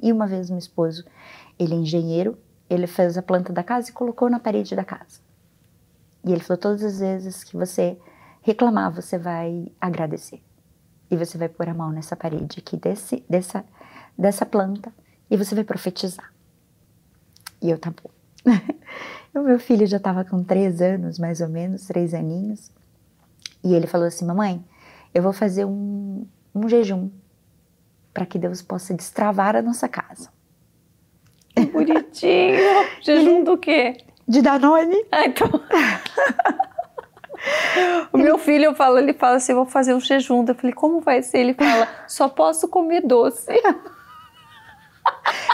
E uma vez meu esposo, ele é engenheiro, ele fez a planta da casa e colocou na parede da casa. E ele falou, todas as vezes que você reclamar, você vai agradecer. E você vai pôr a mão nessa parede aqui, dessa planta, e você vai profetizar. E eu, tá bom. O meu filho já estava com 3 anos, mais ou menos, 3 aninhos. E ele falou assim, mamãe, eu vou fazer um jejum para que Deus possa destravar a nossa casa. Que bonitinho! Jejum do quê? De Danone. Ah, então... O meu filho, ele fala assim, vou fazer um jejum. Eu falei, como vai ser? Ele fala, só posso comer doce.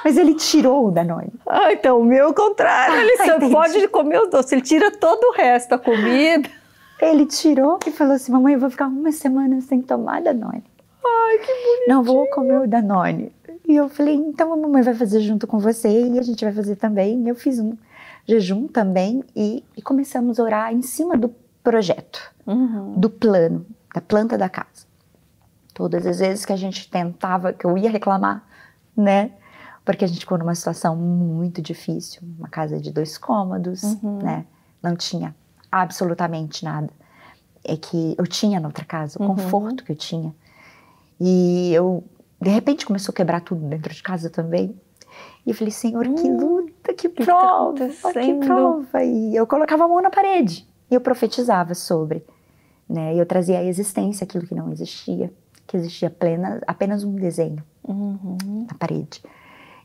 Mas ele tirou o Danone. Ah, então o meu é o contrário. Ele só pode comer o doce. Ele tira todo o resto, a comida. Ele tirou e falou assim, mamãe, eu vou ficar uma semana sem tomar Danone. Ai, que bonitinho. Não vou comer o Danone. E eu falei, então a mamãe vai fazer junto com você e a gente vai fazer também. Eu fiz um jejum também e começamos a orar em cima do projeto, do plano, da planta da casa. Todas as vezes que a gente tentava, que eu ia reclamar, né? Porque a gente ficou numa situação muito difícil, uma casa de 2 cômodos, né? Não tinha absolutamente nada. É que eu tinha na outra casa, o conforto que eu tinha. E eu, de repente, começou a quebrar tudo dentro de casa também. E eu falei, Senhor, que luta, que prova, que prova. E eu colocava a mão na parede e eu profetizava sobre, né? E eu trazia à existência aquilo que não existia, que existia apenas um desenho na parede.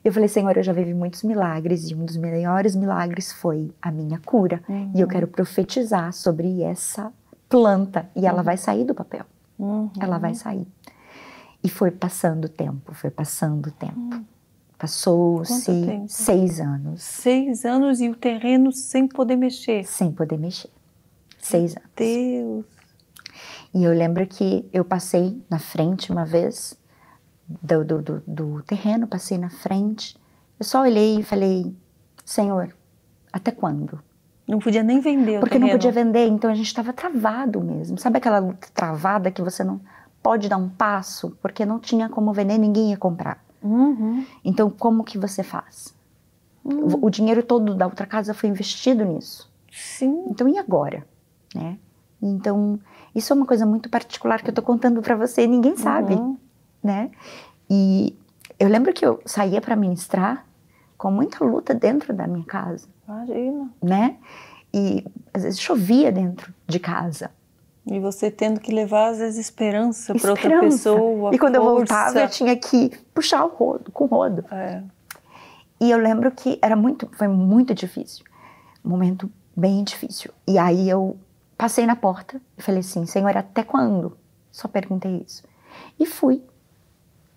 Eu falei, Senhor, eu já vivi muitos milagres e um dos maiores milagres foi a minha cura. E eu quero profetizar sobre essa planta e ela vai sair do papel. Ela vai sair. E foi passando o tempo, Passou-se 6 anos. 6 anos e o terreno sem poder mexer? Sem poder mexer. 6 anos. Deus! E eu lembro que eu passei na frente uma vez do terreno, passei na frente. Eu só olhei e falei, Senhor, até quando? Não podia nem vender o Porque terreno. não podia vender, então a gente estava travado mesmo. Sabe aquela luta travada que você não pode dar um passo? Porque não tinha como vender, ninguém ia comprar. Então, como que você faz? O dinheiro todo da outra casa foi investido nisso. Sim. Então, e agora? Né? Então, isso é uma coisa muito particular que eu estou contando para você e ninguém sabe. Né? E eu lembro que eu saía para ministrar com muita luta dentro da minha casa. Imagina. Né? E às vezes chovia dentro de casa. E você tendo que levar, às vezes, esperança para outra pessoa. E quando eu voltava, eu tinha que puxar o rodo, com o rodo. E eu lembro que foi muito difícil. Um momento bem difícil. E aí eu passei na porta e falei assim, Senhor, até quando? Só perguntei isso. E fui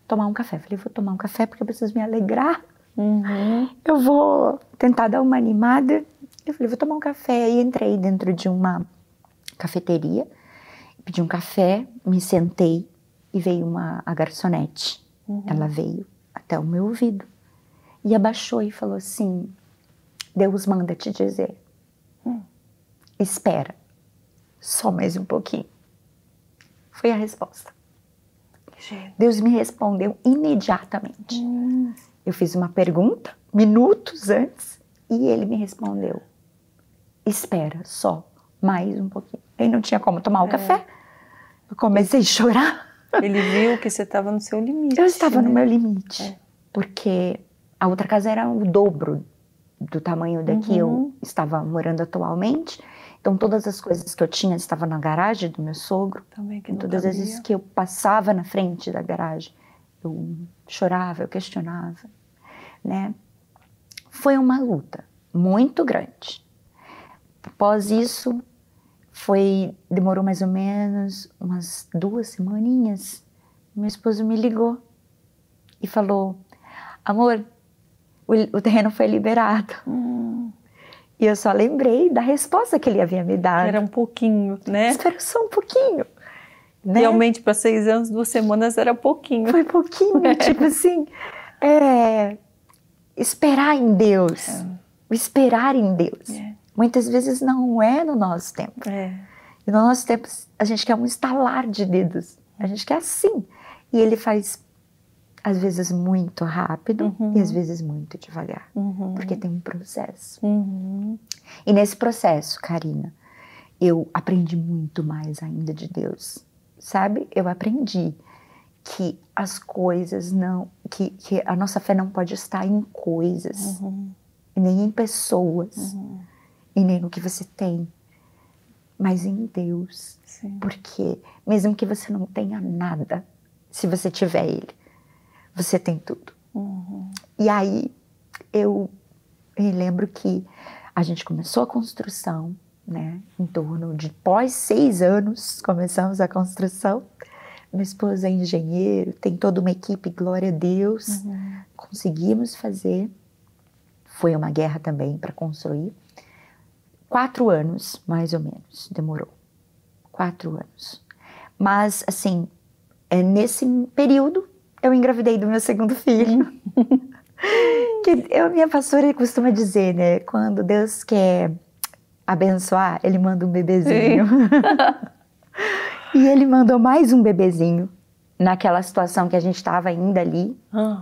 tomar um café. Falei, vou tomar um café porque eu preciso me alegrar. Eu vou tentar dar uma animada. Eu falei, vou tomar um café. E entrei dentro de uma cafeteria, pedi um café, me sentei e veio a garçonete. Ela veio até o meu ouvido e abaixou e falou assim, Deus manda te dizer, espera, só mais um pouquinho. Foi a resposta. Deus me respondeu imediatamente. Eu fiz uma pergunta, minutos antes, e ele me respondeu, espera só mais um pouquinho. Aí não tinha como tomar o café, eu comecei a chorar. Ele viu que você estava no seu limite. Eu estava no meu limite, porque a outra casa era o dobro do tamanho da que eu estava morando atualmente. Então todas as coisas que eu tinha estavam na garagem do meu sogro. Também que não todas as vezes que eu passava na frente da garagem, eu chorava, eu questionava, né? Foi uma luta muito grande. Após isso, demorou mais ou menos umas 2 semaninhas. Meu esposo me ligou e falou, amor, o terreno foi liberado. E eu só lembrei da resposta que ele havia me dado. Era um pouquinho, né? Espera só um pouquinho. Né? Realmente, para 6 anos, 2 semanas era pouquinho. Foi pouquinho, tipo assim, esperar em Deus. O esperar em Deus. Muitas vezes não é no nosso tempo. E no nosso tempo, a gente quer um estalar de dedos. A gente quer assim. E ele faz Às vezes muito rápido e às vezes muito devagar. Porque tem um processo. E nesse processo, Karina, eu aprendi muito mais ainda de Deus. Sabe? Eu aprendi que as coisas não... Que a nossa fé não pode estar em coisas. E nem em pessoas. E nem no que você tem. Mas em Deus. Sim. Porque mesmo que você não tenha nada, se você tiver Ele, você tem tudo. E aí, eu me lembro que a gente começou a construção, né? Em torno de pós 6 anos, começamos a construção. Meu esposo é engenheiro, tem toda uma equipe, glória a Deus. Conseguimos fazer. Foi uma guerra também para construir. 4 anos, mais ou menos, demorou. 4 anos. Mas, assim, nesse período, eu engravidei do meu segundo filho. Minha pastora costuma dizer, né? Quando Deus quer abençoar, Ele manda um bebezinho. E Ele mandou mais um bebezinho naquela situação que a gente estava ainda ali,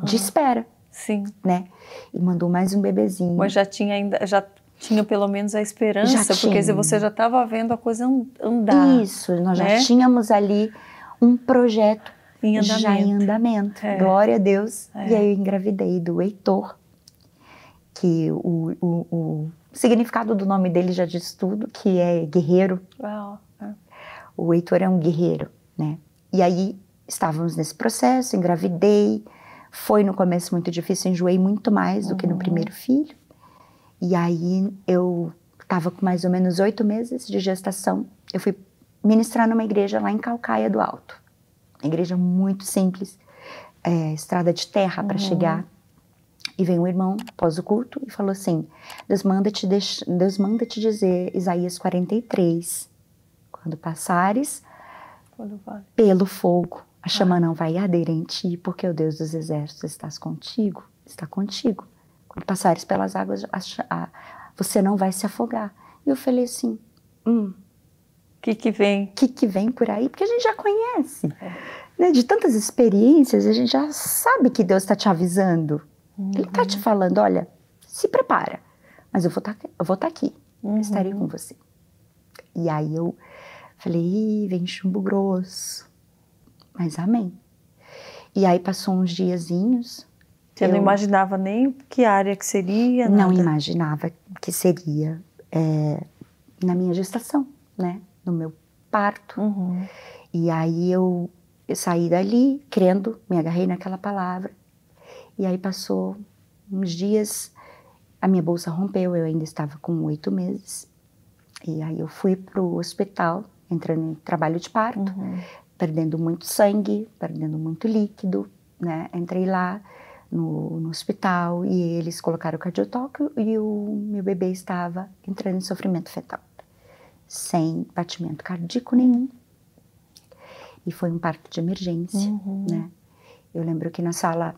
de espera. Sim. Né? E mandou mais um bebezinho. Mas já tinha pelo menos a esperança, porque você já estava vendo a coisa andar. Isso, nós já tínhamos ali um projeto já em andamento. Glória a Deus. E aí eu engravidei do Heitor, que o significado do nome dele já diz tudo, que é guerreiro. O Heitor é um guerreiro, né? E aí estávamos nesse processo, engravidei. Foi no começo muito difícil, enjoei muito mais do que no primeiro filho. E aí eu estava com mais ou menos 8 meses de gestação. Eu fui ministrar numa igreja lá em Calcaia do Alto. Uma igreja muito simples, estrada de terra para chegar. E veio um irmão após o culto e falou assim: Deus manda te dizer, Isaías 43, quando passares pelo fogo, a chama não vai arder em ti, porque o Deus dos exércitos está contigo. Quando passares pelas águas, você não vai se afogar. E eu falei assim, que vem? Que vem por aí? Porque a gente já conhece. Né? De tantas experiências, a gente já sabe que Deus está te avisando. Ele está te falando, olha, se prepara. Mas eu vou estar aqui. Estarei com você. E aí eu falei, vem chumbo grosso. Mas amém. E aí passou uns diazinhos. Você não imaginava nem que área que seria? Não imaginava que seria na minha gestação, né? No meu parto. E aí eu saí dali, crendo, me agarrei naquela palavra. E aí passou uns dias, a minha bolsa rompeu, eu ainda estava com 8 meses. E aí eu fui para o hospital, entrando em trabalho de parto, perdendo muito sangue, perdendo muito líquido, né? Entrei lá no hospital e eles colocaram o cardiotóquio e o meu bebê estava entrando em sofrimento fetal, sem batimento cardíaco nenhum. E foi um parto de emergência, né? Eu lembro que na sala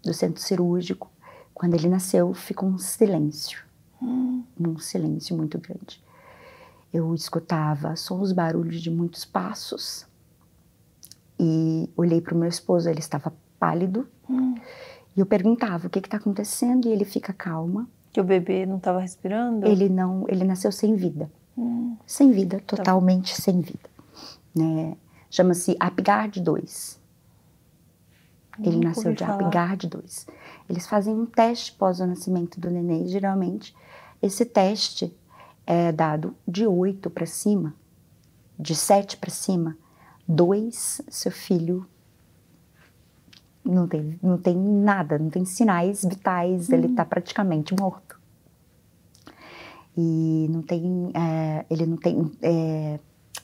do centro cirúrgico, quando ele nasceu, ficou um silêncio muito grande. Eu escutava só os barulhos de muitos passos e olhei para o meu esposo, ele estava pálido. E eu perguntava, o que está acontecendo? E ele fica calma. Que o bebê não estava respirando? Ele nasceu sem vida. Sem vida, totalmente sem vida. Né? Chama-se Apgard 2. Ele nasceu de Apgard 2. Eles fazem um teste pós o nascimento do neném. Geralmente, esse teste é dado de 8 para cima, de 7 para cima. 2, seu filho não tem nada, não tem sinais vitais, ele está praticamente morto. E não tem, ele não tem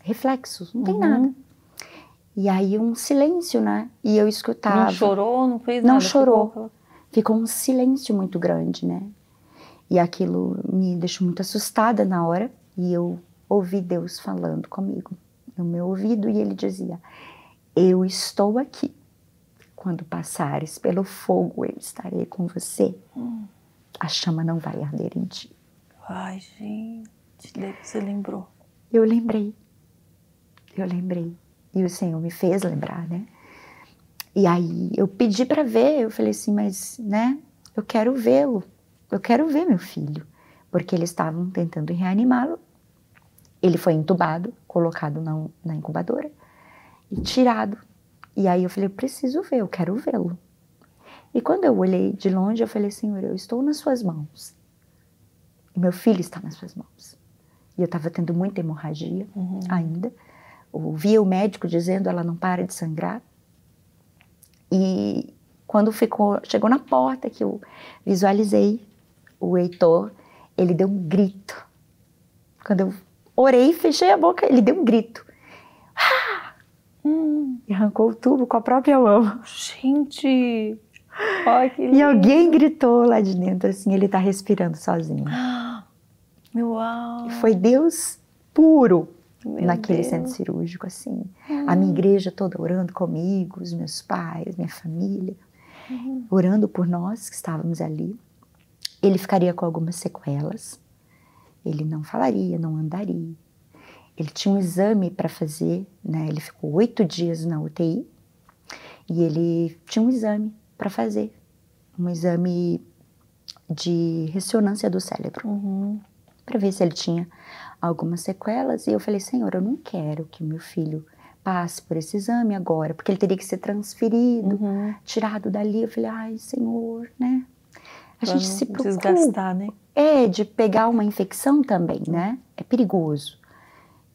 reflexos, não tem nada. E aí um silêncio, né? E eu escutava. Não chorou, não fez nada? Não chorou. Ficou um silêncio muito grande, né? E aquilo me deixou muito assustada na hora. E eu ouvi Deus falando comigo no meu ouvido e ele dizia: eu estou aqui. Quando passares pelo fogo, eu estarei com você. A chama não vai arder em ti. Ai, gente, você lembrou. Eu lembrei. E o Senhor me fez lembrar, né? E aí eu pedi para ver, eu falei assim, mas, né, eu quero vê-lo, eu quero ver meu filho, porque eles estavam tentando reanimá-lo. Ele foi entubado, colocado na incubadora e tirado. E aí eu falei, eu preciso ver, eu quero vê-lo. E quando eu olhei de longe, eu falei, Senhor, eu estou nas suas mãos. E meu filho está nas suas mãos. E eu estava tendo muita hemorragia ainda. Ouvia o médico dizendo, ela não para de sangrar. E quando chegou na porta que eu visualizei o Heitor, ele deu um grito. Quando eu orei e fechei a boca, ele deu um grito. E arrancou o tubo com a própria mão. Gente! Ai, que lindo. E alguém gritou lá de dentro, assim, ele tá respirando sozinho. Uau! E foi Deus puro Meu naquele Deus. centro cirúrgico, assim. A minha igreja toda orando comigo, os meus pais, minha família, orando por nós que estávamos ali. Ele ficaria com algumas sequelas. Ele não falaria, não andaria. Ele tinha um exame para fazer, né? Ele ficou 8 dias na UTI e ele tinha um exame para fazer. Um exame de ressonância do cérebro. Para ver se ele tinha algumas sequelas. E eu falei, Senhor, eu não quero que meu filho passe por esse exame agora, porque ele teria que ser transferido, tirado dali. Eu falei, ai, Senhor, né? A gente se preocupa. Desgastar, né? De pegar uma infecção também, né? É perigoso.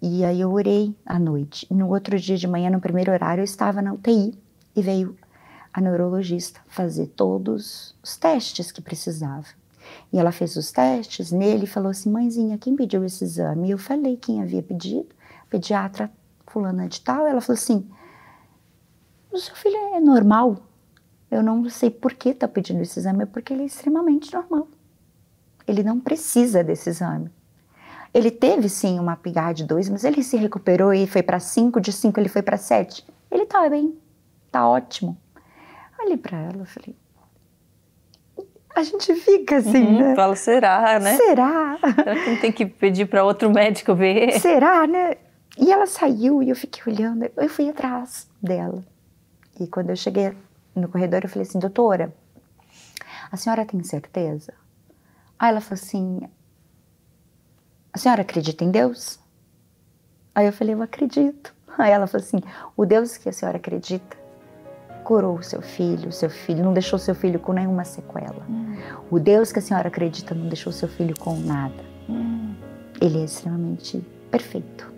E aí eu orei à noite. No outro dia de manhã, no primeiro horário, eu estava na UTI e veio a neurologista fazer todos os testes que precisava. E ela fez os testes nele e falou assim, mãezinha, quem pediu esse exame? E eu falei quem havia pedido, pediatra fulana de tal. Ela falou assim, o seu filho é normal. Eu não sei por que está pedindo esse exame, porque ele é extremamente normal. Ele não precisa desse exame. Ele teve sim uma PGA de 2, mas ele se recuperou e foi para 5, de 5 ele foi para 7. Ele tá bem, tá ótimo. Olhei para ela e falei, a gente fica assim, né? Fala, será, né? Será? Será que não tem que pedir para outro médico ver? Será, né? E ela saiu e eu fiquei olhando, eu fui atrás dela. E quando eu cheguei no corredor, eu falei assim, doutora, a senhora tem certeza? Aí ela falou assim, a senhora acredita em Deus? Aí eu falei, eu acredito. Aí ela falou assim, o Deus que a senhora acredita curou o seu filho não deixou seu filho com nenhuma sequela. O Deus que a senhora acredita não deixou seu filho com nada. Ele é extremamente perfeito.